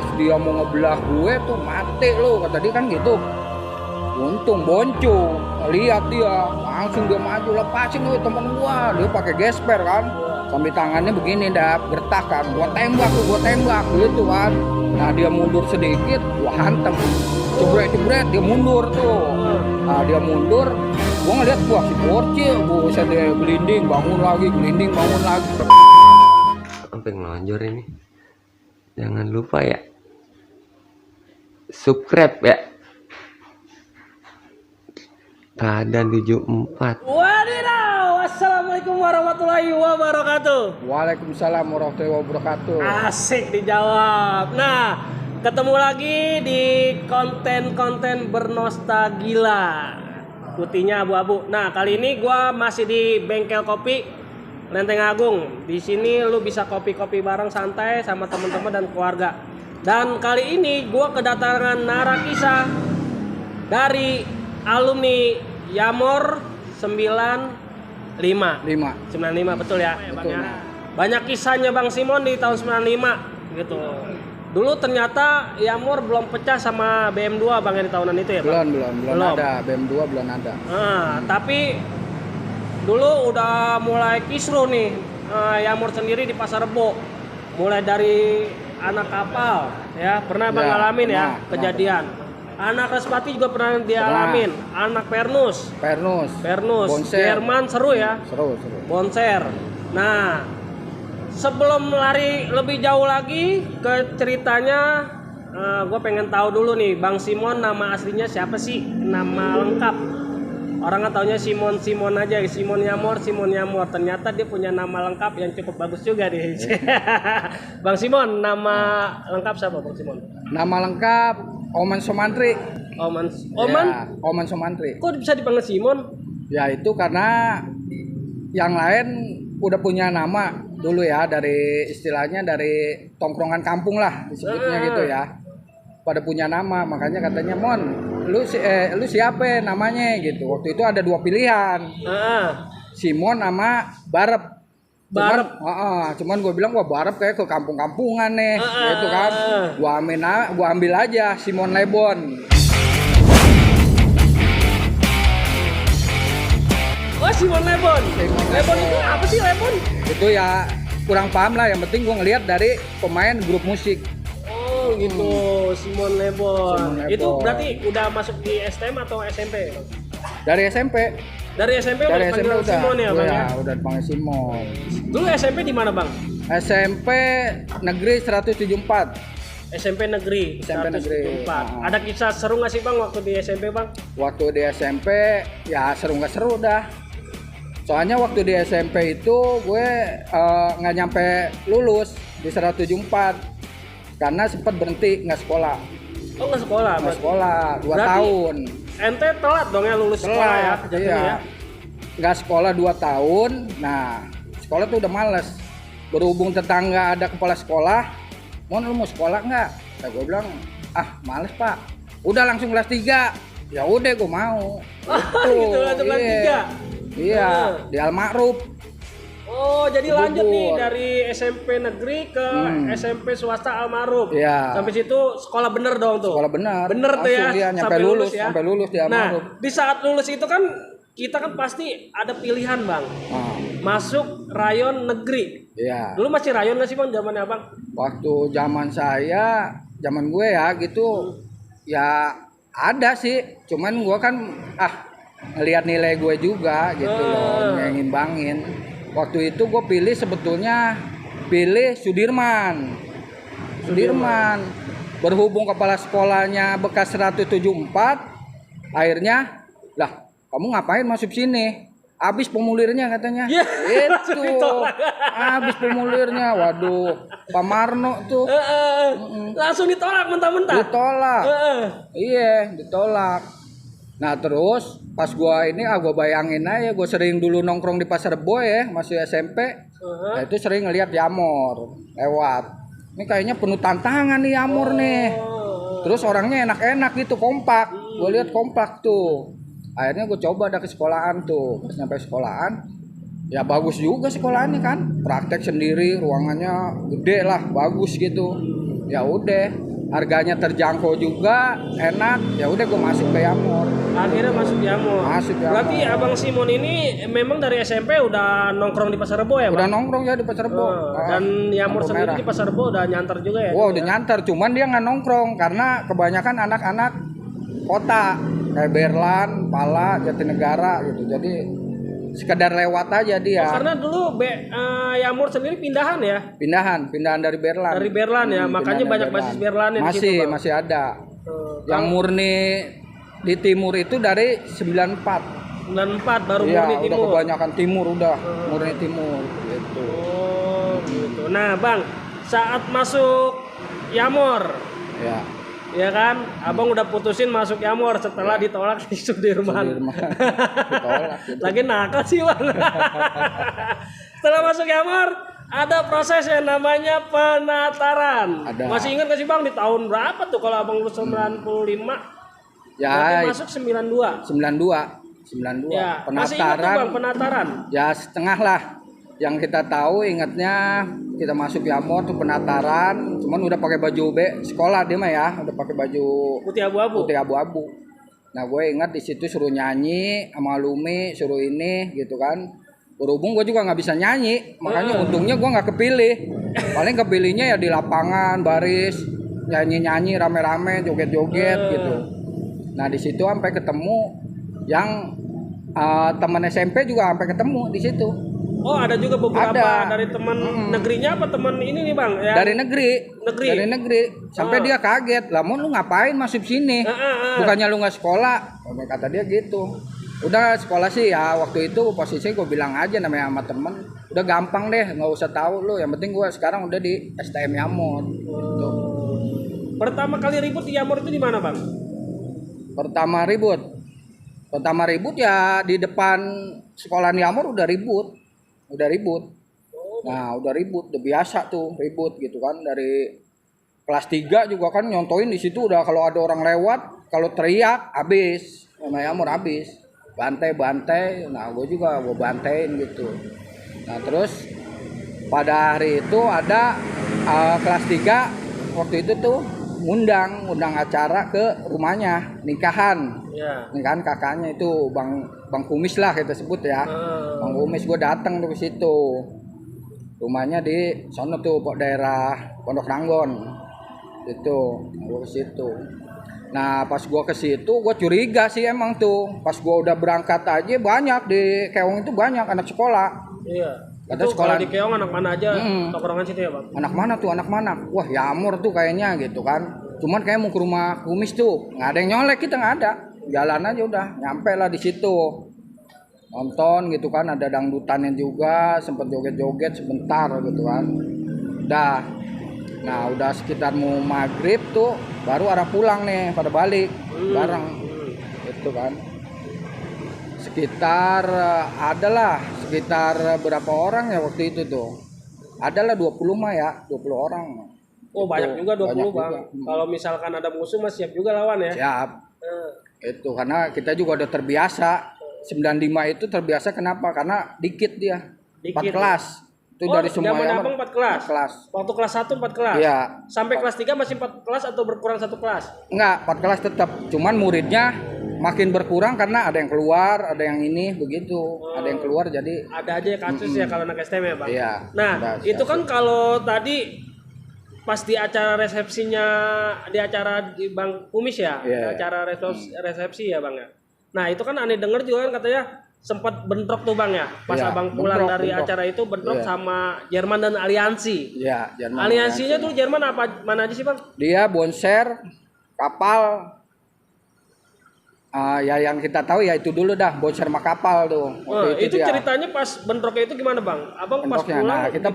Pas dia mau ngebelah gue tuh, mati lo kata dia kan gitu. Untung boncung, lihat dia langsung dia maju, lepasin tuh temen gua, dia pakai gesper kan, sambil tangannya begini dah gertak kan, gua tembak gitu kan. Nah dia mundur sedikit, gua hantem, jebret dia mundur tuh. Nah dia mundur, gua ngeliat gua si bocil, buset dia gelinding bangun lagi. Sampai ngelonjor ini. Jangan lupa ya, subscribe ya. Keadaan 74. Wadidaw, assalamualaikum warahmatullahi wabarakatuh. Waalaikumsalam warahmatullahi wabarakatuh. Asik dijawab. Nah, ketemu lagi di konten-konten bernostalgia. Putihnya abu-abu. Nah, kali ini gua masih di bengkel kopi Lenteng Agung. Di sini lu bisa kopi-kopi bareng santai sama teman-teman dan keluarga. Dan kali ini gua kedatangan narakisah dari alumni Yamor 95 betul ya, Betul. Bang ya? Banyak kisahnya Bang Simon di tahun 95 gitu. Dulu ternyata Yamor belum pecah sama BM2 Bang ya di tahunan itu ya Bang? Belum ada, BM2 belum ada. Nah, tapi dulu udah mulai kisruh nih Yamor sendiri di Pasar Rebo. Mulai dari anak kapal ya, pernah Bang ngalamin ya kejadian. Anak Respati juga pernah dialamin. Anak Pernus. Bonser. Jerman seru ya. Seru. Bonser. Nah, sebelum lari lebih jauh lagi ke ceritanya, gue pengen tahu dulu nih, Bang Simon nama aslinya siapa sih? Nama lengkap. Orang kan taunya Simon aja, Simon Yamor. Ternyata dia punya nama lengkap yang cukup bagus juga nih. Bang Simon, nama lengkap siapa Bang Simon? Nama lengkap Oman Somantri. Oman? Ya, Oman Somantri. Kok bisa dipanggil Simon? Ya itu karena yang lain udah punya nama dulu ya, dari istilahnya dari tongkrongan kampung lah disebutnya gitu ya. Pada punya nama, makanya katanya Mon, lu siapa namanya gitu. Waktu itu ada dua pilihan. Simon sama Barep. Cuman gue bilang gua Barep kayak ke kampung-kampungan nih, gitu kan. Gua ambil aja Simon Lebon. Oh, Simon Lebon. Lebon itu apa sih Lebon? Itu ya kurang paham lah, yang penting gua ngelihat dari pemain grup musik. Oh gitu, Simon Lebon. Itu berarti udah masuk di STM atau SMP? Dari SMP. Dari SMP udah dipanggil Simon ya Bang ya? Udah dipanggil Simon. Dulu SMP di mana Bang? SMP Negeri 174. SMP Negeri 174. Ada kisah seru nggak sih Bang waktu di SMP Bang? Waktu di SMP ya seru nggak seru dah. Soalnya waktu di SMP itu gue nggak nyampe lulus di 174 karena sempat berhenti nggak sekolah. Oh nggak sekolah? Nggak sekolah 2 tahun. Ente telat dong ya lulus sekolah ya? Iya. Nggak sekolah 2 tahun. Nah sekolah tuh udah males. Berhubung tetangga ada kepala sekolah, Mon lu mau sekolah nggak? Nah, gue bilang males pak. Udah langsung kelas 3. Ya udah gue mau. Gitu langsung kelas 3. Iya, di Al-Ma'ruf. Oh, jadi lanjut nih dari SMP negeri ke SMP swasta Al-Ma'ruf. Iya. Sampai situ sekolah bener dong tuh. Sekolah bener. Bener tuh ya. Dia sampai lulus ya. Sampai lulus di Al-Ma'ruf. Nah, di saat lulus itu kan kita kan pasti ada pilihan Bang. Masuk rayon negeri. Iya. Dulu masih rayon nggak sih Bang zamannya Bang? Waktu zaman gue ya gitu, ya ada sih. Cuman gue kan ngelihat nilai gue juga gitu loh, ngimbangin. Waktu itu gue sebetulnya pilih Sudirman. Berhubung kepala sekolahnya bekas 174, akhirnya lah kamu ngapain masuk sini? Habis pemulirnya katanya. Itu. Habis pemulirnya. Waduh, Pak Marno tuh. Langsung ditolak mentah-mentah. Ditolak. Iya, ditolak. Nah terus pas gua bayangin aja, gua sering dulu nongkrong di Pasar Rebo ya, masih SMP. Nah itu sering ngelihat Yamor lewat. Ini kayaknya penuh tantangan nih Yamor nih. Terus orangnya enak-enak gitu, kompak. Gua lihat kompak tuh. Akhirnya gue coba ke sekolahan tuh. Pas nyampe sekolahan, ya bagus juga sekolahannya kan. Praktek sendiri, ruangannya gede lah, bagus gitu. Ya udah, harganya terjangkau juga, enak. Ya udah gue masuk ke Yamor. Akhirnya masuk Yamor. Masuk Yamor. Berarti Abang Simon ini memang dari SMP udah nongkrong di Pasar Rebo ya, Udah Bang? nongkrong ya di Pasar Rebo. Dan Yamor Lampu sendiri merah. di Pasar Rebo udah nyantar juga ya? Wah udah nyantar, cuman dia nggak nongkrong karena kebanyakan anak-anak kota kayak Berlan, Pala, Jatinegara gitu. Jadi sekedar lewat aja dia. Karena dulu Yamor sendiri pindahan ya? Pindahan dari Berlan. Dari Berlan ya, Pindahan makanya dari banyak Berlan. basis Berlan ya di situ, Bang. Masih ada. Yang Kalau murni di timur itu dari 94. 94 baru Iya, murni udah timur. kebanyakan timur udah murni timur gitu. Oh, gitu. Nah, Bang, saat masuk Yamor, Ya. ya kan, Abang udah putusin masuk Yamor setelah ditolak di Sudirman. Sudirman. Ditolak gitu. Lagi nakal sih, Bang. Setelah masuk Yamor, ada proses yang namanya penataran. Ada. Masih ingat gak sih, Bang, di tahun berapa tuh kalau Abang lulus 95? Ya, Berarti masuk 92. 92. Ya, masih ingat tuh, Bang, penataran. Ya setengah lah. Yang kita tahu ingatnya kita masuk Yamor tuh penataran, cuman udah pakai baju sekolah dia mah ya, udah pakai baju Putih abu-abu. putih abu-abu. Nah gue ingat di situ suruh nyanyi sama Lumi, suruh ini gitu kan. Berhubung gue juga nggak bisa nyanyi, makanya untungnya gue nggak kepilih. Paling kepilihnya ya di lapangan baris nyanyi-nyanyi rame-rame joget-joget gitu. Nah di situ sampai ketemu yang teman SMP juga sampai ketemu di situ. Oh, ada juga beberapa Ada. dari teman negerinya apa teman ini nih, Bang? Ya? Dari negeri. Sampai dia kaget, lah lu ngapain masuk sini? Bukannya lu nggak sekolah? Kata dia gitu. Udah sekolah sih ya waktu itu posisi gue bilang aja namanya sama temen, udah gampang deh, nggak usah tahu lu, yang penting gue sekarang udah di STM Yamor gitu. Pertama kali ribut di Yamor itu di mana, Bang? Pertama ribut ya di depan sekolah Yamor udah ribut. Nah udah ribut, udah biasa tuh ribut gitu kan. Dari kelas 3 juga kan nyontoin di situ udah, kalau ada orang lewat kalau teriak habis, sama Yamor habis, bantai. Nah gue bantain gitu. Nah terus pada hari itu ada kelas 3 waktu itu tuh ngundang acara ke rumahnya, nikahan kakaknya itu Bang Kumis lah kita sebut ya. Bang Kumis, gue datang tuh ke situ. Rumahnya di sono tuh daerah Pondok Ranggon. Itu, gue ke situ. Nah, pas gue ke situ gue curiga sih emang tuh. Pas gue udah berangkat aja banyak di Keong itu banyak anak sekolah. Iya. Kata Itu sekolah kalau di Keong anak mana aja tongkrongan situ ya, Bang? Anak mana? Wah, Yamor tuh kayaknya gitu kan. Cuman kayak mau ke rumah Kumis tuh, nggak ada yang nyolek, kita nggak ada. Jalan aja udah, nyampe lah di situ. Nonton gitu kan, ada dangdutannya juga, sempet joget-joget sebentar gitu kan. Nah udah sekitar mau maghrib tuh, baru arah pulang nih, pada balik bareng. Itu kan. Sekitar berapa orang ya waktu itu tuh? Adalah 20 mah ya, 20 orang. Oh, banyak juga 20, banyak Bang. juga. Kalau misalkan ada musuh mah siap juga lawan ya. Siap. Itu karena kita juga udah terbiasa. 95 itu terbiasa kenapa? Karena dikit dia. Dikit. 4 kelas. Itu dari semua zaman Yamor. Abang 4 kelas. 4 kelas. Waktu kelas 1 4 kelas. Iya. Sampai kelas 3 masih 4 kelas atau berkurang 1 kelas? Enggak, 4 kelas tetap. Cuman muridnya makin berkurang karena ada yang keluar, ada yang ini begitu. Ada yang keluar jadi Ada aja kasus ya kalau anak STM ya, Bang. iya. Nah, Ada itu kan kalau tadi pas di acara resepsinya, di acara di Bang Kumis ya, Iya. di acara resepsi ya, Bang ya. Nah, itu kan aneh denger juga kan katanya sempat bentrok tuh, Bang ya. Pas Iya, Abang pulang bentrok. dari acara itu bentrok Iya. sama Jerman dan Aliansi. Iya, Jerman. Aliansinya tuh Jerman apa mana aja sih, Bang? Dia bonser kapal. Ya yang kita tahu ya itu dulu dah, bonser sama kapal tuh. Waktu itu dia. ceritanya pas bentroknya itu gimana, Bang? Abang pas Bentroknya. pulang. Nah, kita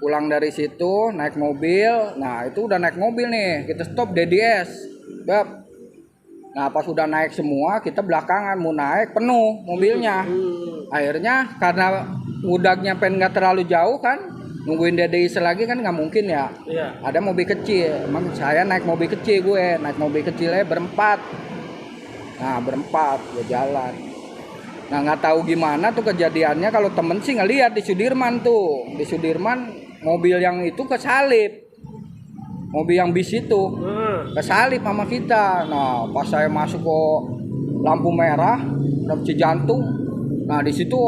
pulang dari situ naik mobil. Nah, itu udah naik mobil nih. Kita stop DDS. Bab. Nah, pas udah naik semua, kita belakangan mau naik penuh mobilnya. Akhirnya karena udahnya pengen nggak terlalu jauh kan, nungguin DDS lagi kan nggak mungkin ya. Iya. Ada mobil kecil. Emang saya naik mobil kecil naik mobil kecilnya berempat. Nah, berempat gue jalan. Nah, nggak tahu gimana tuh kejadiannya, kalau temen sih ngelihat di Sudirman tuh. Di Sudirman mobil yang itu kesalip. mobil yang bis itu kesalip sama kita. Nah pas saya masuk ke lampu merah udah jantung, nah di situ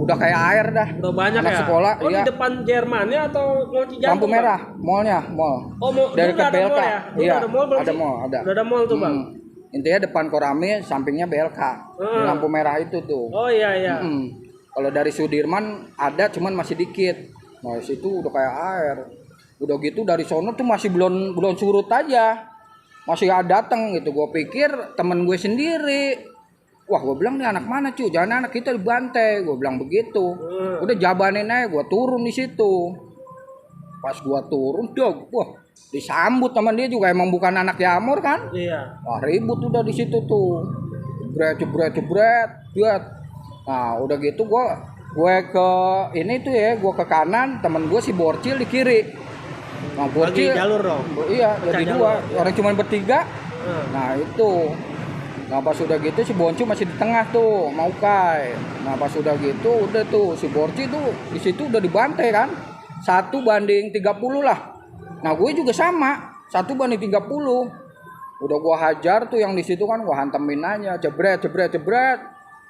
udah kayak air dah. Udah banyak anak ya. sekolah. Oh Iya. di depan Jermannya atau mau Cijantung? Lampu merah, mallnya, mall. Oh mau dari dulu ke ada BLK. mall ya? Dulu Iya. ada mall belum Ada sih? mall, ada. Udah ada mall tuh bang. Intinya depan Korame, sampingnya BLK. Di lampu merah itu tuh. Oh iya iya. Kalau dari Sudirman ada, cuman masih dikit. Nah situ udah kayak air. Udah gitu dari sono tuh masih belum surut aja, masih ada datang gitu. Gue pikir temen gue sendiri. Wah gue bilang nih anak mana cuy, jangan anak kita dibantai. Gue bilang begitu. Udah jabanin aja, gue turun di situ. Pas gue turun, wah disambut sama dia juga, emang bukan anak Yamor kan. Iya. Wah ribut udah di situ tuh, jebret. Nah udah gitu gue ke ini tuh ya, gue ke kanan, temen gue si Borcil di kiri. Nah Bagi Borcil, jalur dong. iya jadi jalur. dua, orang cuma bertiga. Nah itu, nah pas udah gitu si Boncu masih di tengah tuh, mau kai. Nah pas udah gitu, udah tuh si Borcil tuh di situ udah dibantai kan, 1:30 lah. Nah gue juga sama, 1:30. Udah gue hajar tuh yang di situ kan, gue hantemin aja, jebret.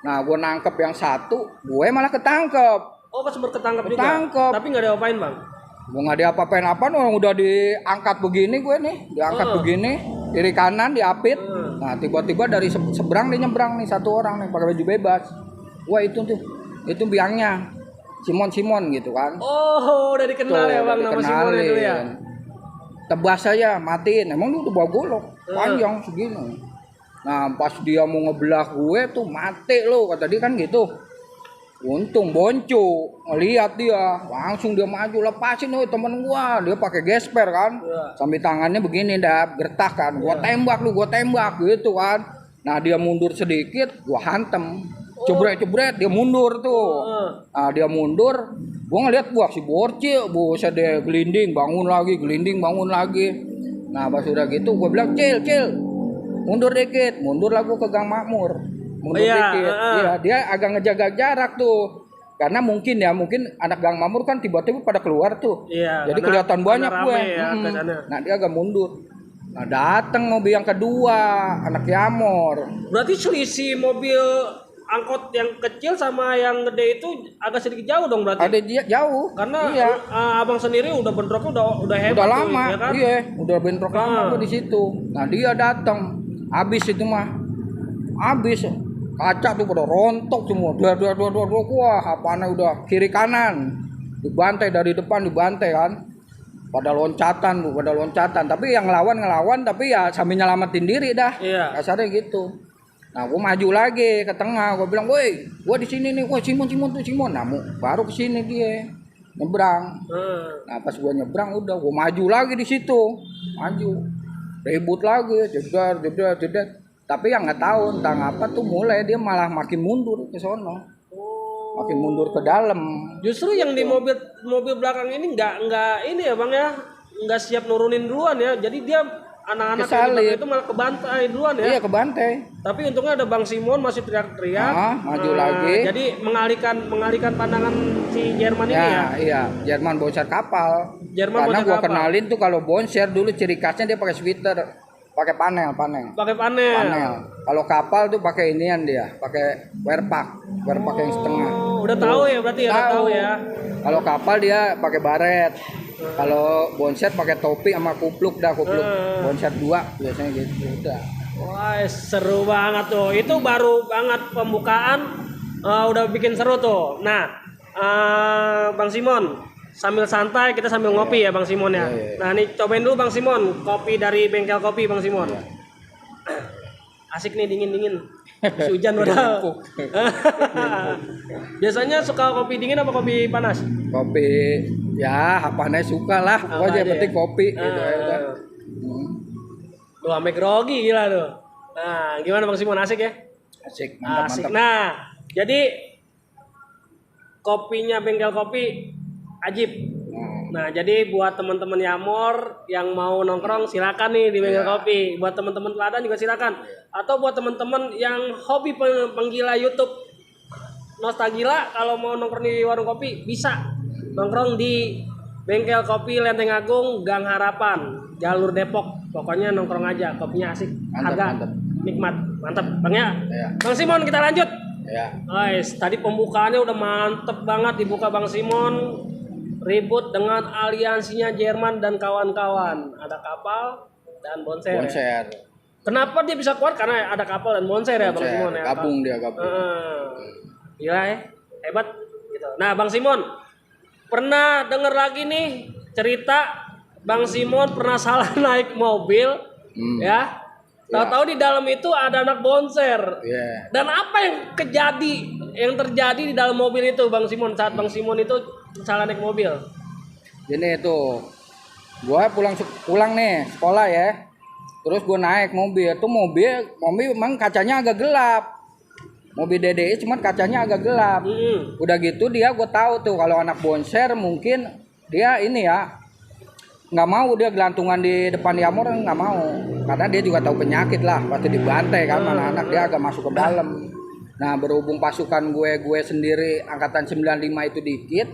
Nah gue nangkep yang satu, gue malah ketangkep. Oh pas ketangkep juga. Ketangkep. Tapi nggak diapain bang? Gue nggak diapa-apain orang udah diangkat begini gue nih, diangkat begini, kiri kanan diapit. Nah tiba-tiba dari seberang dia nyebrang nih satu orang nih pakai baju bebas. Wah itu biangnya Simon gitu kan. Oh udah dikenal Tuh, ya bang udah nama Simon itu ya. Tebas aja matiin, emang dia udah bawa golok panjang segini. Nah pas dia mau ngebelah gue tuh mati lo kata dia kan gitu. Untung Boncu ngeliat dia, langsung dia maju, lepasin oi temen gua. Dia pakai gesper kan, sambil tangannya begini dah, gertak kan. Gua tembak gitu kan. Nah dia mundur sedikit, gua hantem. Jebret dia mundur tuh. Nah dia mundur, gua ngeliat wah si Borcil, buset dia gelinding bangun lagi. Nah pas udah gitu gua bilang Cil, mundur dikit, mundur lah gua ke Gang Makmur. Dikit. Iya, dia agak ngejaga jarak tuh. Karena mungkin anak Gang Makmur kan tiba-tiba pada keluar tuh. Iya, jadi kelihatan banyak gue. Ya, nah, dia agak mundur. Nah, datang mobil yang kedua, anak Yamor. Berarti selisih mobil angkot yang kecil sama yang gede itu agak sedikit jauh dong berarti. Ada dia jauh. Karena iya. Abang sendiri udah bentroknya udah hebat udah tuh, lama, ya kan? Iya, udah bentrok lama tuh di situ. Nah, dia datang. Habis itu mah. Habis kaca tuh pada rontok semua. Dua. Wah, apanya udah kiri kanan. Dibantai dari depan kan. Pada loncatan. Tapi yang ngelawan tapi ya sambil nyelamatin diri dah. Iya. Kasarnya gitu. Nah, gue maju lagi ke tengah. Gue bilang, "Woi, gue di sini nih. Woi, Simon." Nah, baru ke sini dia. Nyebrang. Nah, pas gue nyebrang udah gue maju lagi di situ. Ribut lagi, jeder. Tapi yang nggak tahu tentang apa tuh mulai dia malah makin mundur ke sono. Makin mundur ke dalam. Justru yang di mobil belakang ini nggak ini ya bang ya, nggak siap nurunin duluan ya. Jadi dia anak-anak yang di belakang itu malah kebantai duluan ya. Iya kebantai. Tapi untungnya ada Bang Simon masih teriak-teriak. Maju lagi. Jadi mengalihkan pandangan si Jerman ini ya. Iya, Jerman bonser kapal. Karena bonser gua kapal. kenalin tuh kalau bonser dulu ciri khasnya dia pakai sweater, pakai panel. Pakai panel. Kalau kapal tuh pakai inian dia, pakai werpak yang setengah. Udah tahu ya berarti ya, udah tahu ya. Kalau kapal dia pakai baret. Kalau bonset pakai topi sama kupluk. Bonset 2 biasanya gitu udah. Wah, seru banget tuh. Itu baru banget pembukaan udah bikin seru tuh. Nah, Bang Simon, sambil santai kita sambil ngopi ya Bang Simon ya. Nah, nih cobain dulu Bang Simon, kopi dari Bengkel Kopi Bang Simon. Asik nih dingin-dingin. Habis hujan udah. Biasanya suka kopi dingin apa kopi panas? Kopi ya apanya suka lah. Pokoknya penting kopi gitu ya. Lu ame grogi gila tuh. Nah, gimana Bang Simon, asik ya? Asik, Asik. mantap. Nah, jadi kopinya Bengkel Kopi ajib. Nah, jadi buat teman-teman Yamor yang mau nongkrong silakan nih di Bengkel Kopi. Buat teman-teman Teladan juga silakan. Atau buat teman-teman yang hobi penggila YouTube Nostagila, kalau mau nongkrong di warung kopi bisa nongkrong di Bengkel Kopi Lenteng Agung, Gang Harapan, jalur Depok. Pokoknya nongkrong aja, kopinya asik, Mantap, harga mantap. nikmat. Mantap, Bang ya. Iya. Bang Simon, kita lanjut. Ya. Guys, tadi pembukaannya udah mantep banget dibuka Bang Simon. Ribut dengan aliansinya Jerman dan kawan-kawan. Ada kapal dan bonser. Konser. Kenapa dia bisa kuat? Karena ada kapal dan bonser ya Bang Simon ya. Gabung dia gabung. Gila ya, hebat. Gitu. Nah Bang Simon, pernah denger lagi nih cerita Bang Simon pernah salah naik mobil, ya. Tahu-tahu di dalam itu ada anak bonser. Iya. Dan apa yang terjadi di dalam mobil itu Bang Simon saat Bang Simon itu salah naik mobil? Ini tuh, gua pulang nih sekolah ya. Terus gua naik mobil. Tuh mobil memang kacanya agak gelap. Mobil DDI cuman kacanya agak gelap. Udah gitu gua tahu tuh kalau anak bonser mungkin dia ini ya nggak mau dia gelantungan di depan Yamor, nggak mau karena dia juga tahu penyakit lah pasti dibantai kan anak-anak, dia agak masuk ke dalam. Nah berhubung pasukan gue sendiri angkatan 95 itu dikit,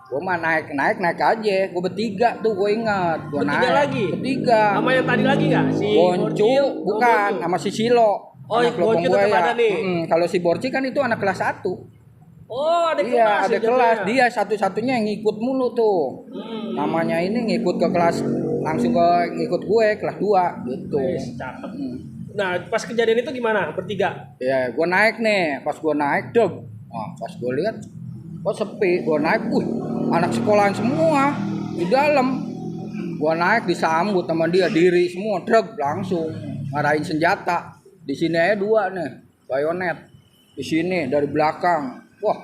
gue mah naik aja. Gue bertiga tuh, gue ingat gue Bertiga naik lagi? bertiga Sama yang tadi lagi nggak? Si Boncu Borcil? bukan Boncu. sama si Silo. Oh, anak Boncu lopong gue tetap ya. ada nih. Kalau si Borci kan itu anak kelas 1. Oh, ada Iya, kelas. ada ya kelas. jatuhnya. Dia satu-satunya yang ngikut mulu tuh. Namanya ini ngikut ke kelas, langsung ke ngikut gue kelas 2 gitu. Wis, cakep. Nah, pas kejadian itu gimana? Bertiga. Ya, gue naik nih. Pas gue naik, deg. Nah, pas gue lihat, kok sepi. Gue naik, anak sekolahan semua di dalam. Gue naik disambut sama dia, diri semua, deg, langsung ngarahin senjata. Di sini aja 2 nih, bayonet. Di sini dari belakang. Wah,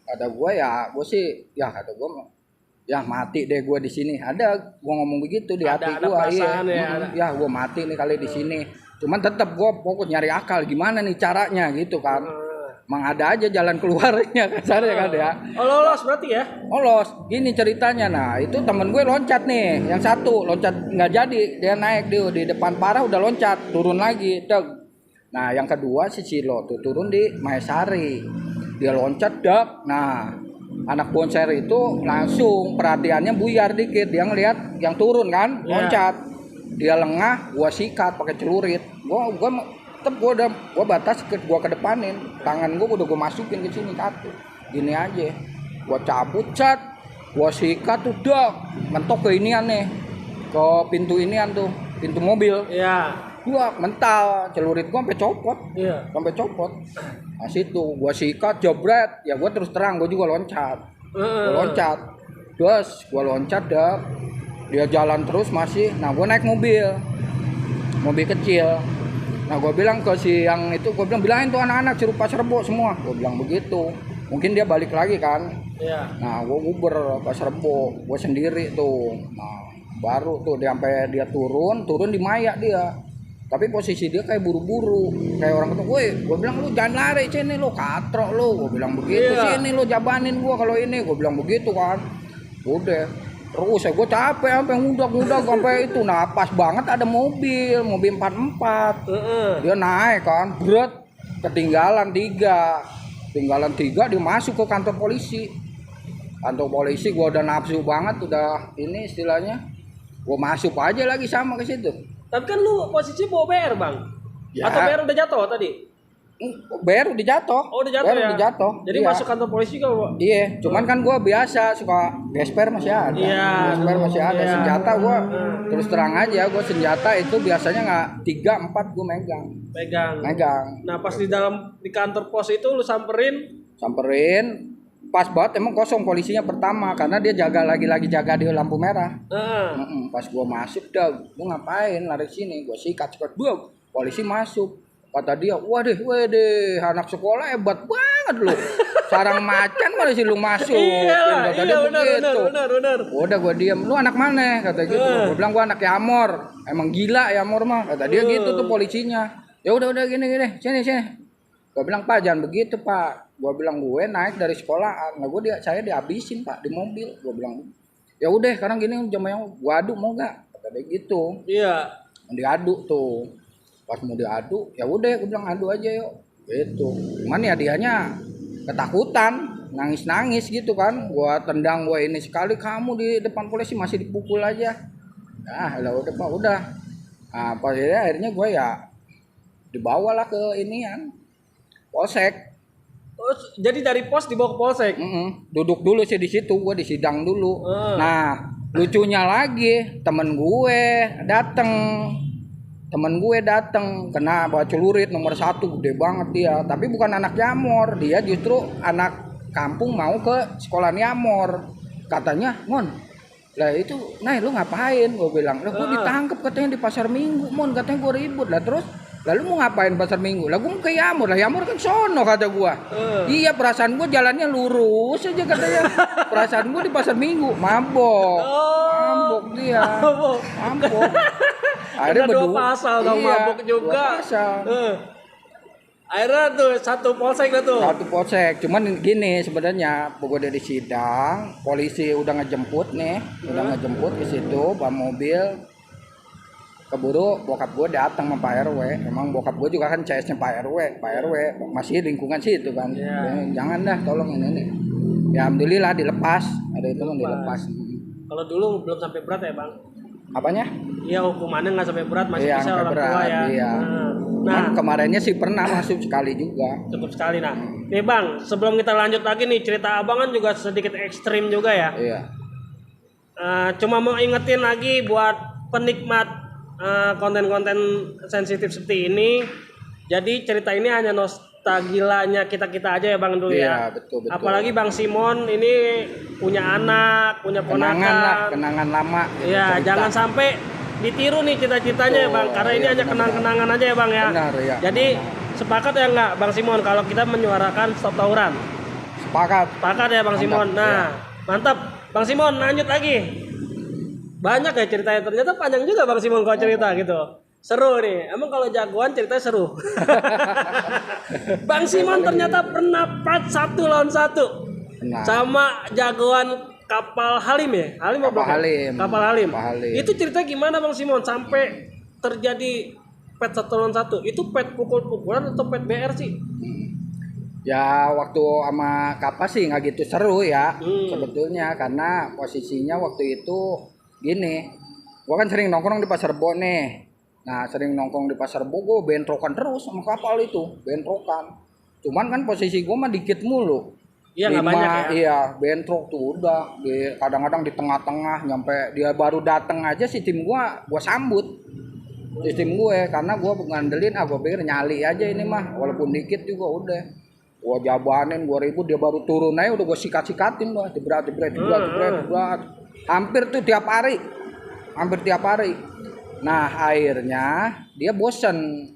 kata gue kata gue ya mati deh gue di sini. Ada gue ngomong begitu di hati Ada gue. perasaan ya, ada. Ya gue mati nih kali di sini. Cuman tetap gue fokus nyari akal gimana nih caranya gitu kan. Emang ada aja jalan keluarnya kasarnya kan ya. Oh, lolos berarti ya? Lolos. Gini ceritanya. Nah itu temen gue loncat nih. Yang satu loncat nggak jadi. Dia naik dia di depan parah udah loncat. Turun lagi. Deg. Nah yang kedua si Silo tuh turun di Maesari. Dia loncat deg. Nah anak bonser itu langsung perhatiannya buyar dikit. Dia ngelihat yang turun kan loncat. Dia lengah. Gua sikat pakai celurit. Gua batas gua kedepanin. Tangan gua udah gua masukin ke sini satu. Gini aja. Gua cabut cat. Gua sikat tuh deg. Mentok ke inian nih. Ke pintu inian tuh. Pintu mobil. Iya. Gua mental, celurit gua sampai copot. Iya. Sampai copot. Nah situ gua sikat jebret, ya gua terus terang gua juga loncat. Gua loncat. Terus gua loncat dah. Dia jalan terus masih. Nah gua naik mobil. Mobil kecil. Nah gua bilang ke si yang itu, gua bilangin tuh anak-anak suruh Pasar Rebo semua. Gua bilang begitu. Mungkin dia balik lagi kan. Iya. Nah gua guber Pasar Rebo, gua sendiri tuh. Nah baru tuh dia sampai dia turun di Maya dia. Tapi posisi dia kayak buru-buru, kayak orang ketemu, woi, gue bilang lu jangan lari sini lu, katrok lu, gue bilang begitu, sini lu jabanin gue kalau ini, gue bilang begitu kan, udah, terus ya gue capek sampai ngudak sampai itu, nah pas banget ada mobil 44, dia naik kan, berat, ketinggalan 3 dia masuk ke kantor polisi, gue udah nafsu banget, udah ini istilahnya, gue masuk aja lagi sama ke situ. Tapi kan lu posisi bawa BR bang, Ya. atau BR udah jatuh tadi? BR udah jatuh. Oh udah jatuh BR ya? udah jatuh. Jadi Iya. masuk kantor polisi juga Pak? Iya, cuman kan gue biasa suka gesper masih ada. Iya. Gesper masih ada. Iya. Senjata gue terus terang aja, gue senjata itu biasanya nggak 3-4 gue megang. Nah pas di kantor pos itu lu samperin? Pas banget emang kosong polisinya pertama karena dia lagi jaga di lampu merah. Pas gue masuk dah, gue ngapain lari sini, gue sikat polisi masuk. Kata dia, waduh, anak sekolah hebat banget lu. Sarang macan malah sih lu masuk. Kata dia begitu. Benar. Udah gue diam, lu anak mana? Kata gitu. Gue bilang gue anak Yamor. Emang gila Yamor mah. Kata dia gitu tuh polisinya. Ya udah gini. Sini. Gue bilang, Pak jangan begitu Pak. Gue bilang gue naik dari sekolah. Nah saya dihabisin Pak di mobil. Gue bilang, ya udah sekarang gini jamaah gue adu mau nggak? Kata dia gitu. Iya. Diadu tuh. Pas mau diadu, ya udah gue bilang adu aja yuk. Gitu. Cuman ya dianya ketakutan. nangis gitu kan, gua tendang, gua ini sekali, kamu di depan polisi masih dipukul aja. Lah udah Pak, udah. Nah, akhirnya gua ya dibawalah ke inian polsek. Oh, jadi dari pos dibawa ke polsek. Duduk dulu sih di situ, gua disidang dulu. Nah, lucunya lagi temen gue dateng kena bawa celurit nomor 1, gede banget dia, tapi bukan anak Jamor, dia justru anak kampung mau ke sekolah Jamor. Katanya, Mon, lah itu, nah lu ngapain? Gue bilang, lah gue ditangkap katanya di pasar Minggu, Mon, katanya gue ribut. Lah terus, lalu mau ngapain pasar Minggu? Lah gue mau ke Jamor, lah Jamor kan sono, kata gue. Iya, perasaan gue jalannya lurus aja katanya. Perasaan gue di pasar Minggu, mabok dia, mabok. Ada 2 pasal dong, mabuk juga. 2 pasal. Akhirnya tuh satu polsek lah tuh. Satu polsek, cuman gini sebenarnya, gue dari sidang, polisi udah ngejemput ke situ, bawa mobil. Keburu bokap gue datang sama Pak RW. Emang bokap gue juga kan CS-nya Pak RW masih lingkungan situ kan. Jangan dah, tolong ini nih. Ya alhamdulillah dilepas, ada itu kan dilepas. Kalau dulu belum sampai berat ya, Bang? Apanya? Iya, hukumannya nggak sampai berat, masih Iya, bisa orang berat, tua ya. iya. Nah, kemarinnya sih pernah masuk sekali juga. cukup sekali. Nah, nih Bang, sebelum kita lanjut lagi nih, cerita Abang kan juga sedikit ekstrim juga ya. Iya. Cuma mau ingetin lagi buat penikmat konten-konten sensitif seperti ini. Jadi cerita ini hanya nostalgianya kita-kita aja ya Bang dulu ya. Iya, betul. Apalagi Bang Simon ini punya anak, punya ponakan. Kenangan lama. Iya, jangan sampai ditiru nih cita-citanya ya Bang, karena ini hanya kenang-kenangan aja ya Bang ya. Benar, ya. Jadi sepakat ya enggak Bang Simon kalau kita menyuarakan stop tawuran? Sepakat ya Bang Simon. Nah, mantap. Bang Simon lanjut lagi. Banyak ya ceritanya, ternyata panjang juga Bang Simon kalau cerita gitu. Seru nih, emang kalau jagoan ceritanya seru. Bang Simon ternyata pernah fight 1 lawan 1 sama jagoan kapal Halim ya? Kapal Halim. Itu ceritanya gimana Bang Simon sampai terjadi pet 1 lawan 1? Itu pet pukul-pukulan atau pet BR sih? Ya waktu sama kapal sih nggak gitu seru ya sebetulnya, karena posisinya waktu itu gini, gua kan sering nongkrong di Pasar Rebo nih. Nah sering nongkrong di Pasar Rebo, gua bentrokan terus sama kapal itu, cuman kan posisi gua mah dikit mulu. Iya, nggak banyak ya. Iya, bentrok tuh udah kadang-kadang di tengah-tengah, nyampe dia baru datang aja si tim gua sambut sistem gue, karena gua ngandelin gua pikir nyali aja ini mah, walaupun dikit juga udah gua jabanin, gua ribut, dia baru turun aja udah gua sikat-sikatin lah, jebret. Hampir tiap hari. Nah akhirnya dia bosen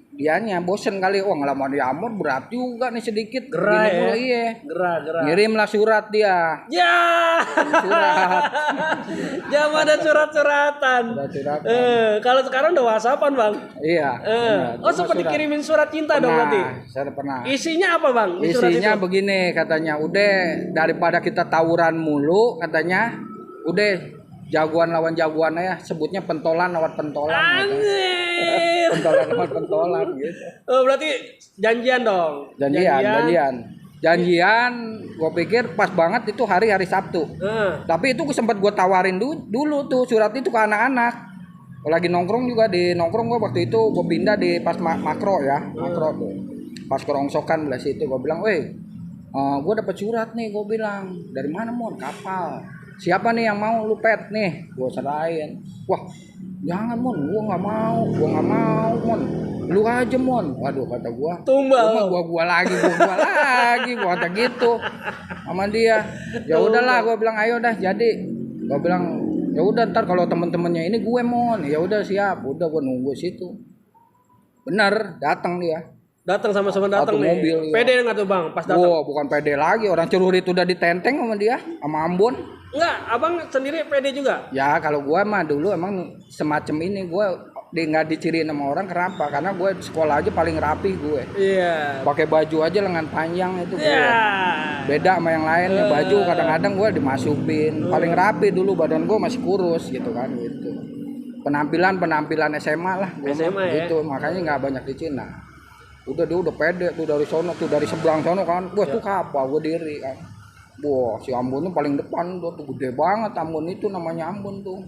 kali, ngelawan di Amor berat juga nih sedikit. Gerah ya? Iya. Gerah. Ngirimlah surat dia. Ya. Surat. Jangan ada surat-suratan. Kalau sekarang udah WhatsAppan Bang. Iya. Sempat dikirimin surat cinta dong berarti. Saya pernah. Isinya apa Bang? Isinya begini katanya, udah daripada kita tawuran mulu katanya, udah jagoan lawan jagoan ya, sebutnya pentolan lawan pentolan. Anjir. Pentolan lawan pentolan gitu. Berarti janjian dong. Janjian, gue pikir pas banget itu hari Sabtu. Tapi itu sempat gue tawarin dulu tuh surat itu ke anak-anak. Lagi nongkrong juga di nongkrong gue waktu itu, gue pindah di pas makro tuh. Pas kerongsokan belah situ, gue bilang, gue dapet surat nih, gue bilang, dari mana Mon? Kapal. Siapa nih yang mau lu pet nih? Gue serahin. Wah, jangan Mon, gue nggak mau Mon. Lu aja Mon. Waduh kata gue. Tumbal. Gue lagi. Gue kata gitu sama dia. Ya udahlah, gue bilang ayo dah jadi. Gue bilang ya udah ntar kalau temen-temennya ini gue Mon. Ya udah siap. Udah gue nunggu situ. Bener, datang dia. Datang sama-sama datang nih. Mobil, pede nggak tuh Bang pas datang? Bukan pede lagi, orang celurit udah ditenteng sama dia, sama Ambon. Enggak, Abang sendiri pede juga? Ya kalau gua mah dulu emang semacam ini, gua nggak diciriin sama orang. Kenapa? Karena gue sekolah aja paling rapi gue. Iya. Pakai baju aja lengan panjang itu gue. Beda sama yang lain, baju kadang-kadang gue dimasukin. Paling rapi dulu, badan gue masih kurus gitu kan gitu. Penampilan SMA lah. SMA ya? Gitu, makanya nggak banyak di Cina. Dia udah pede tuh dari sono tuh, dari seberang sono kan. Gue tuh kapal, gue diri kan. Wah, si Ambon tuh paling depan tuh gede banget. Ambon itu namanya Ambon tuh,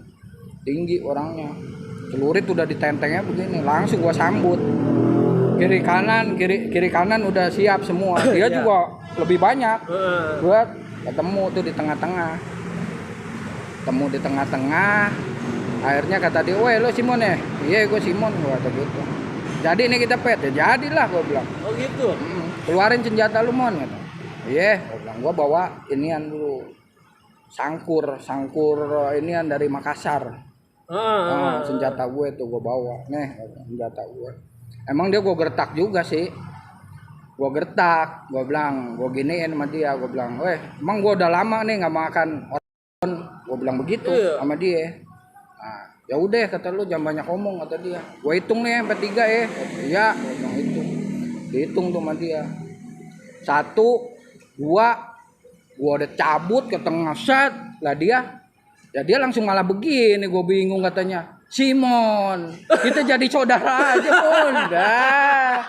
tinggi orangnya. Celurit udah ditentengnya begini, langsung gua sambut. Kiri kanan udah siap semua. Dia Iya. juga lebih banyak. Heeh. Gua ketemu tuh di tengah-tengah. Ketemu di tengah-tengah. Akhirnya kata dia, "Weh, lo Simon ya?" "Iya, gua Simon," gua kata gitu. "Jadi ini kita pet." "Ya jadilah," gua bilang. Oh gitu. "Keluarin senjata lu, Mon," kata. "Iya," gua bilang. "Gua bawa inian dulu. Sangkur inian dari Makassar." Heeh. Senjata gue tuh gue bawa. Nih, senjata gue. Emang dia gue gertak juga sih. Gue gertak, gue bilang, gue giniin sama dia, gue bilang, "Weh, emang gue udah lama nih nggak makan oton." Gue bilang begitu Iya. sama dia. Nah, ya udah kata lu jangan banyak ngomong kata dia. Gue hitung nih sampai 3 ya. Iya, gue bilang hitung. Dihitung tuh sama dia. 1, 2, gue udah cabut ke tengah set lah dia. Ya dia langsung malah begini, gue bingung katanya. "Simon, kita jadi saudara aja, Mon." Dah.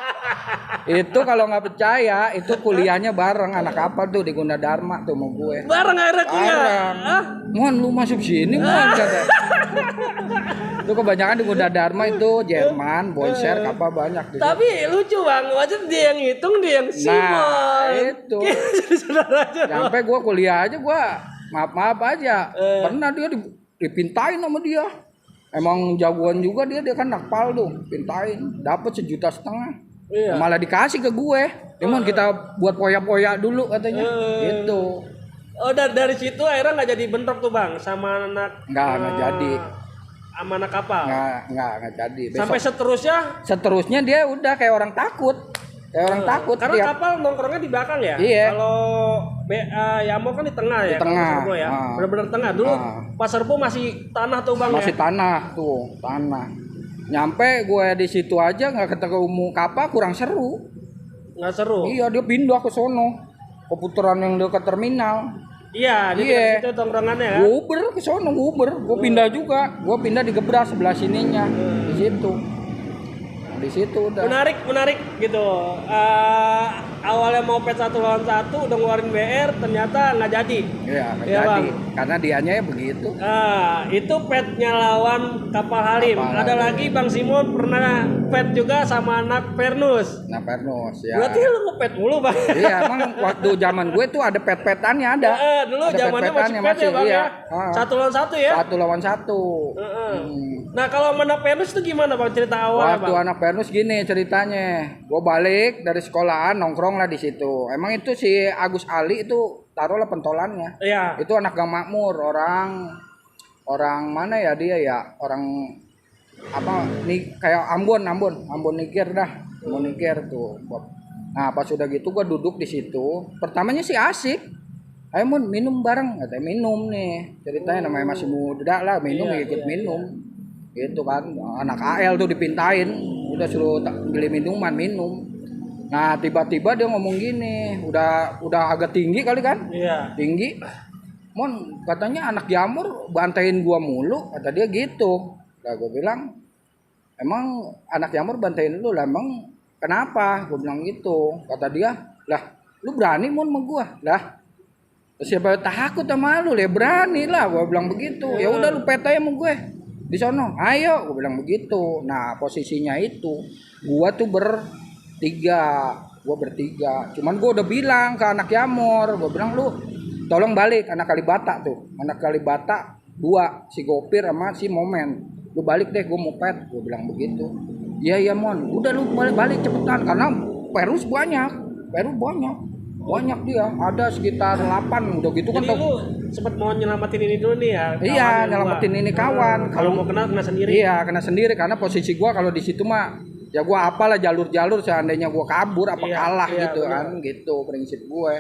Itu kalau nggak percaya, itu kuliahnya bareng anak kapal tuh di Gunadarma tuh sama gue. Bareng akhirnya kuliah. Bareng. Hah? "Mon, lu masuk sini, Mon," kata. Itu kebanyakan di Gunadarma itu Jerman, Boyser, kapal banyak di situ. Tapi lucu bang, wajar dia yang hitung, dia yang Simon. Nah, itu. Jadi saudara aja. Sampai gue kuliah aja gue maaf aja. Pernah dia dipintain sama dia. Emang jagoan juga dia kan nakpal tuh, pintain. Dapat 1,5 juta. Iya. Malah dikasih ke gue. Cuman kita buat poya-poya dulu katanya. Gitu. Oh dari situ akhirnya nggak jadi bentrok tuh bang sama anak. Nggak jadi. Sama anak kapal. Nggak jadi. Sampai Seterusnya dia udah kayak orang takut. Kayak orang takut. Karena Dia- kapal nongkrongnya di belakang ya. Iya. Kalau Yamo kan di tengah ya. Di tengah. Kalau Serbo ya. Ah. Bener-bener tengah. Dulu Ah. pas Serbo masih tanah tuh bang masih ya. tanah tuh, tanah. Nyampe gue di situ aja nggak ketemu kapal, kurang seru. Nggak seru. Iya, dia pindah ke sono. Keputaran yang dekat terminal. Iya. Di Iya. situ tongkrongannya ya. Gue uber ke sono, gue pindah juga. Gue pindah di Gebra sebelah sininya. Di situ. Di situ udah. Menarik gitu. Awalnya mau pet 1 lawan 1 udah ngeluarin BR, ternyata nggak jadi. Iya, nggak Iya, jadi. Bang. Karena dianya ya begitu. Itu petnya lawan kapal Halim. Kapal Ada Halim. lagi Bang Simon pernah pet juga sama anak Pernus. Nah, Pernus ya. Berarti lu ngepet mulu bang. Iya, emang waktu zaman gue tuh ada pet-petannya ada. Dulu Ada zamannya masih pet-petannya pet ya bang iya. ya. 1 lawan 1 ya. 1 lawan 1. Nah kalau sama anak Pernus itu gimana bang cerita awalnya Waktu bang? anak Pernus gini ceritanya, gue balik dari sekolahan nongkrong lah di situ. Emang itu si Agus Ali itu taruhlah pentolannya. Iya. Itu anak Gang Makmur, orang mana ya dia ya, orang apa nih kayak Ambon Niger dah, Ambon Niger tuh. Nah pas udah gitu gue duduk di situ. Pertamanya sih asik. "Ayo Mon minum bareng," katanya. Minum nih ceritanya, namanya masih muda lah, minum Iya, ikut iya, minum. Gitu kan, anak AL tuh dipintain, udah suruh beli minuman minum. Nah tiba-tiba dia ngomong gini, udah agak tinggi kali kan, Iya. tinggi. "Mon, katanya anak jamur bantain gua mulu," kata dia gitu. Lah gue bilang, "Emang anak jamur bantain lu lah, emang kenapa?" Gue bilang gitu. Kata dia, "Lah lu berani Mon sama gua?" "Lah siapa takut sama lu, ya berani lah," gue bilang begitu. "Ya udah lu pet aja sama gue di sono, ayo," gue bilang begitu. Nah posisinya itu gua tuh bertiga. Cuman gua udah bilang ke anak Yamor, gua bilang, "Lu tolong balik anak Kalibata tuh, anak Kalibata 2, si Gopir sama si Momen. Lu balik deh, gua mau pet," gua bilang begitu. Iya Mon, udah lu balik cepetan karena Perus banyak dia, ada sekitar 8 udah gitu kan. Jadi lu sempet mau nyelamatin ini dulu nih ya? Iya, kawan nyelamatin ini kawan. Kalau mau kena sendiri. Iya, kena sendiri karena posisi gua kalau di situ mah ya gua apalah jalur-jalur, seandainya gua kabur apa Iya, kalah iya, gitu benar. kan, gitu prinsip gue.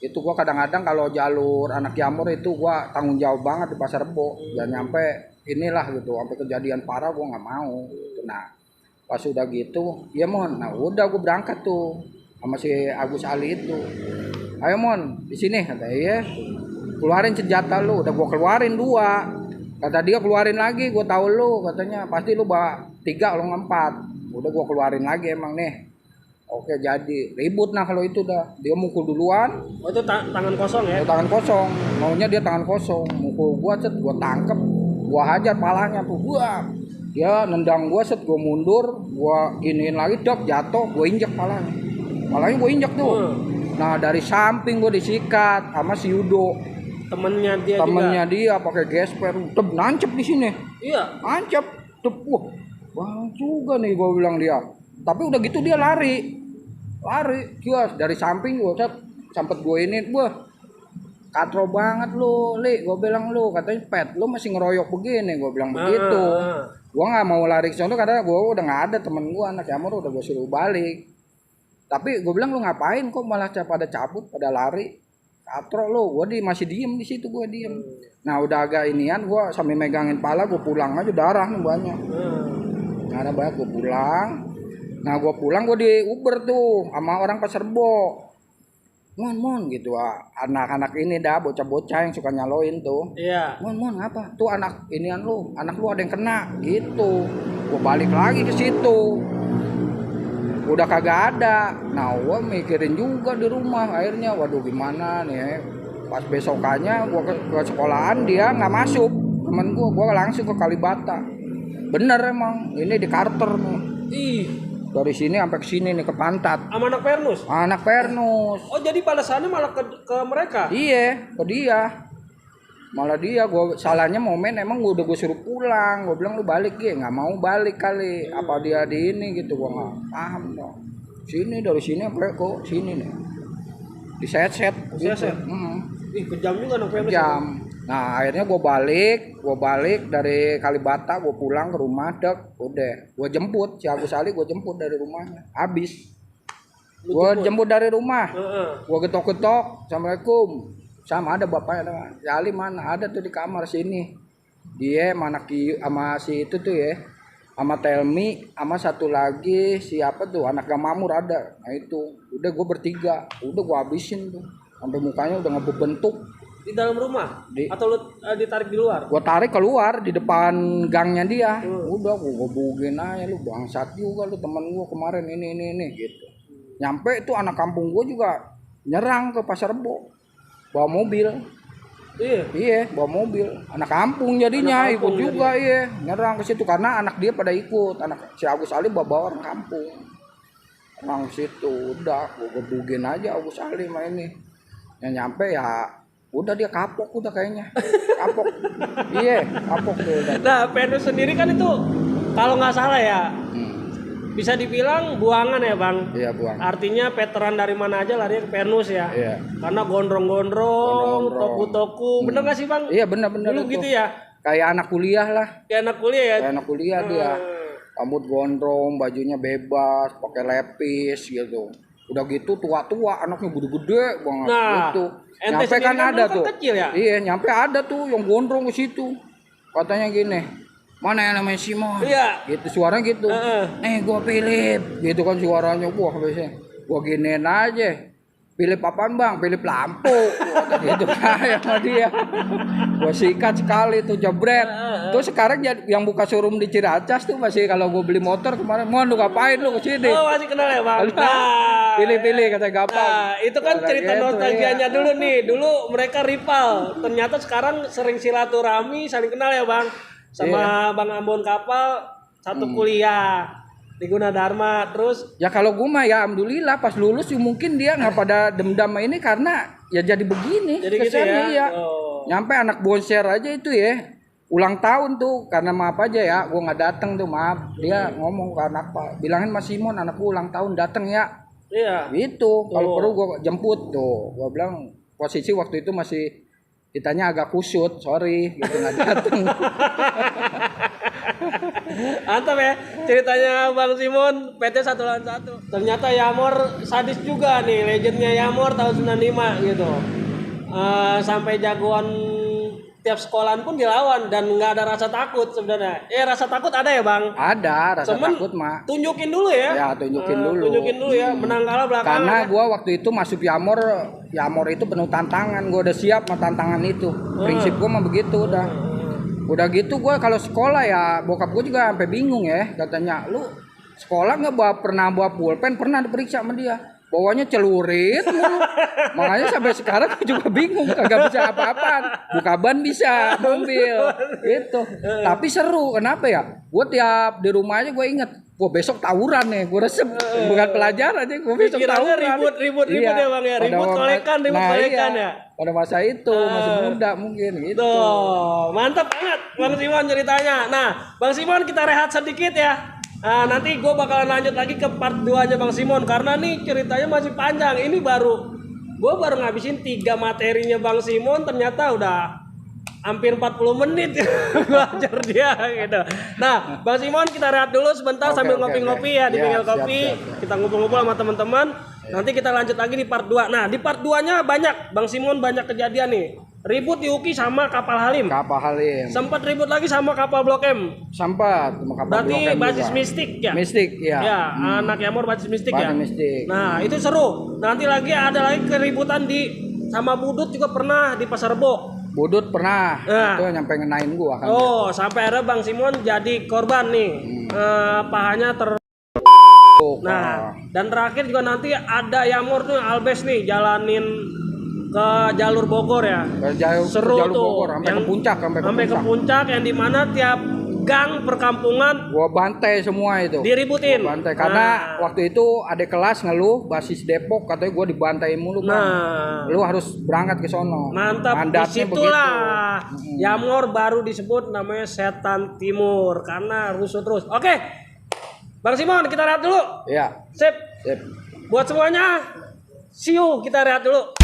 Itu gua kadang-kadang kalau jalur anak jamur itu gua tanggung jawab banget di Pasar Rebo. Jangan nyampe inilah gitu, sampai kejadian parah gua nggak mau gitu. Nah, pas udah gitu, ya Mon, nah udah gua berangkat tuh sama si Agus Ali itu. "Ayo Mon, di sini," kata dia. "Keluarin senjata lu." Udah gua keluarin 2. Kata dia keluarin lagi, "Gua tahu lu," katanya, "pasti lu bawa 3 kalau 4." Udah gua keluarin lagi emang nih. Oke jadi ribut nah kalau itu dah. Dia mukul duluan, Oh itu tangan kosong ya? dia tangan kosong. Maunya dia tangan kosong. Mukul gua set, gua tangkep, gua hajar palanya tuh. Gua. Dia nendang gua set, gua mundur, gua giniin lagi dok jatuh, gua injek palanya. Palanya gua injek tuh. Nah dari samping gua disikat sama si Yudo. Temennya dia Temennya juga. dia pakai gesper, tep nancep di sini. Iya. Nancep, tep, wah, bang juga nih gua bilang dia. Tapi udah gitu dia lari, kios dari samping gua sempet gua ini, wah, katro banget lu, Li, gua bilang lu, katanya pet, lu masih ngeroyok begini, gua bilang begitu. Gua nggak mau lari ke sana karena gua udah nggak ada temen gua anak Yamor udah gua suruh balik. Tapi gua bilang lu ngapain kok malah pada cabut, pada lari. Katro lo, gue masih diem di situ, gue diem. Nah udah agak inian, gue sambil megangin pala, gue pulang aja darah nih banyak. Darah banyak, gue pulang. Nah gue pulang, gue di Uber tuh sama orang Pasar Rebo. Mon gitu, anak-anak ini dah bocah-bocah yang suka nyaloin tuh. Iya. Mon apa? Tuh anak inian lu, anak lu ada yang kena gitu. Gue balik lagi ke situ. Udah kagak ada. Nah gue mikirin juga di rumah akhirnya, waduh gimana nih. Pas besokannya gue ke sekolahan dia nggak masuk, temen gue langsung ke Kalibata. Bener emang ini di Carter nih. Ih, Dari sini sampai ke sini nih ke pantat. sama anak Pernus. Anak Pernus. Oh jadi balasannya malah ke mereka. Iya, ke dia. Malah dia, gue salahnya momen emang udah gue suruh pulang. Gue bilang lu balik ya, nggak mau balik kali. Apa dia di ini gitu, gue nggak paham dong. Sini dari sini sampai kok sini nih. Di set gitu. Diset-set? Ih kejam juga anak Pernus. Jam. Nah akhirnya gue balik dari Kalibata, gue pulang ke rumah dek, udah gue jemput si Agus Ali, gue jemput dari rumahnya, habis gue jemput dari rumah, gue ketok-ketok, assalamualaikum, sama ada bapaknya, ada si Ali mana, ada tuh di kamar sini, dia mana sama si itu tuh ya, sama Telmi, sama satu lagi siapa tuh anak Gamamur ada, nah itu, udah gue bertiga, udah gue habisin tuh, sampai mukanya udah ngebentuk. Di dalam rumah? Atau lu ditarik di luar? Gua tarik keluar di depan gangnya dia. Udah gua gebugin aja, lu bangsat juga lu temen gua kemarin ini gitu. Nyampe itu anak kampung gua juga nyerang ke Pasar Rebo. Bawa mobil. Iya, bawa mobil. Anak kampung jadinya Anak kampung ikut juga iya, nyerang ke situ karena anak dia pada ikut. Anak si Agus Ali bawa orang kampung. Orang situ udah gua gebugin aja Agus Ali sama ini. Yang nyampe ya udah dia kapok udah kayaknya. Kapok. Iya, kapok tuh udah. Nah, Pernus sendiri kan itu kalau nggak salah ya bisa dibilang buangan ya bang. Iya buang. Artinya veteran dari mana aja larinya ke Pernus ya. Iya. Karena gondrong-gondrong, toku-toku, bener nggak sih bang? Iya benar-benar. Dulu gitu ya. Kayak anak kuliah lah. Kayak anak kuliah ya. Kayak anak kuliah dia. Rambut gondrong, bajunya bebas, pakai lepis gitu. Udah gitu tua-tua, anaknya gede-gede banget Nah, gitu. ente Nyampe kan sendiri ada dulu tuh. kecil ya? Iya, nyampe ada tuh yang gondrong ke situ. Katanya gini, mana yang namanya Simon? Iya. Gitu suaranya gitu. Gua Philip. Gitu kan suaranya gua biasanya. Gua giniin aja. Philip apaan bang? Philip lampu. Gitu kayak sama dia. Gua sikat sekali tuh jebret. Terus sekarang yang buka showroom di Ciracas tuh masih kalau gua beli motor kemarin, "Mon lu ngapain lu kesini?" Oh masih kenal ya bang? Nah, Pilih-pilih kata gampang. Nah, itu kan cerita gitu, nostalgianya iya. dulu nih. Dulu mereka rival. Ternyata sekarang sering silaturahmi, saling kenal ya, Bang. Sama Bang Ambon Kapal satu kuliah di Gunadarma. Terus Ya kalau gue mah ya alhamdulillah pas lulus ya mungkin dia nggak pada dendam ini karena ya jadi begini. jadi gitu kesannya, ya. iya. Oh. Nyampe anak bonser aja itu ya. Ulang tahun tuh karena maaf aja ya gue nggak datang tuh maaf. Dia ngomong ke anak Pak, bilangin Mas Simon anakku ulang tahun datang ya. Iya. Gitu. Kalau perlu gue jemput tuh. Gue bilang posisi waktu itu masih ditanya agak kusut, sorry gitu nggak datang. Mantap ya ceritanya Bang Simon PT 1 ternyata Yamor sadis juga nih, legendnya Yamor tahun 95 gitu. Sampai jagoan tiap sekolahan pun dilawan dan nggak ada rasa takut sebenarnya. Rasa takut ada ya Bang? Ada rasa Cuman takut mah. tunjukin dulu ya. Ya tunjukin dulu. Tunjukin dulu ya, menang kalah belakangan. Karena ya. gue waktu itu masuk Yamor itu penuh tantangan. Gue udah siap sama tantangan itu. Prinsip gue mah begitu udah. Udah gitu gue kalau sekolah ya bokap gue juga sampai bingung ya. Katanya lu sekolah nggak pernah bawa pulpen, pernah diperiksa sama dia. Bawanya celurit mulu. Makanya sampai sekarang gue juga bingung, kagak bisa apa-apaan. Buka ban bisa, mobil gitu. Tapi seru, kenapa ya? Gue tiap di rumah aja gue inget, gue besok tawuran nih, gue resep bukan pelajaran aja, gue besok Pikirannya tawuran. ribut ya Bang ya, ribut kolekan ya. Pada masa itu masih muda mungkin gitu. Tuh, mantap banget Bang Simon ceritanya. Nah, Bang Simon kita rehat sedikit ya. Nah, nanti gue bakalan lanjut lagi ke part 2-nya Bang Simon karena nih ceritanya masih panjang. Ini gue baru ngabisin 3 materinya Bang Simon, ternyata udah hampir 40 menit belajar dia gitu. Nah, Bang Simon kita rehat dulu sebentar sambil ngopi-ngopi ya di bengkel kopi. Siap. Kita ngobrol-ngobrol sama teman-teman. Nanti kita lanjut lagi di part 2. Nah, di part 2-nya banyak Bang Simon banyak kejadian nih. Ribut di UKI sama kapal Halim. Kapal Halim. Sempat ribut lagi sama kapal Blok M. Sempat sama kapal Berarti Blok M basis juga. mistik ya? Mistik ya. Ya, anak Yamor basis mistik ya. Basis mistik. Nah, itu seru. Nanti lagi ada lagi keributan di sama Budut juga pernah di Pasar Rebo. Budut pernah. Nah. Itu nyampe ngenain gua kan. Oh, sampai ada Bang Simon jadi korban nih. Pahanya Nah, dan terakhir juga nanti ada Yamor tuh Albes nih jalanin ke jalur Bogor ya. Seru jalur tuh. Bogor, sampai ke puncak, sampai ke puncak yang dimana tiap gang perkampungan gua bantai semua itu. diributin. Gua bantai karena waktu itu adik kelas ngeluh basis Depok katanya gua dibantai mulu kan. Lu harus berangkat ke sono. Mantap, Mandatnya disitulah Yamor baru disebut namanya Setan Timur karena rusuh terus. Oke, Bang Simon kita rehat dulu. Iya. Sip. Sip. Buat semuanya, see you, kita rehat dulu.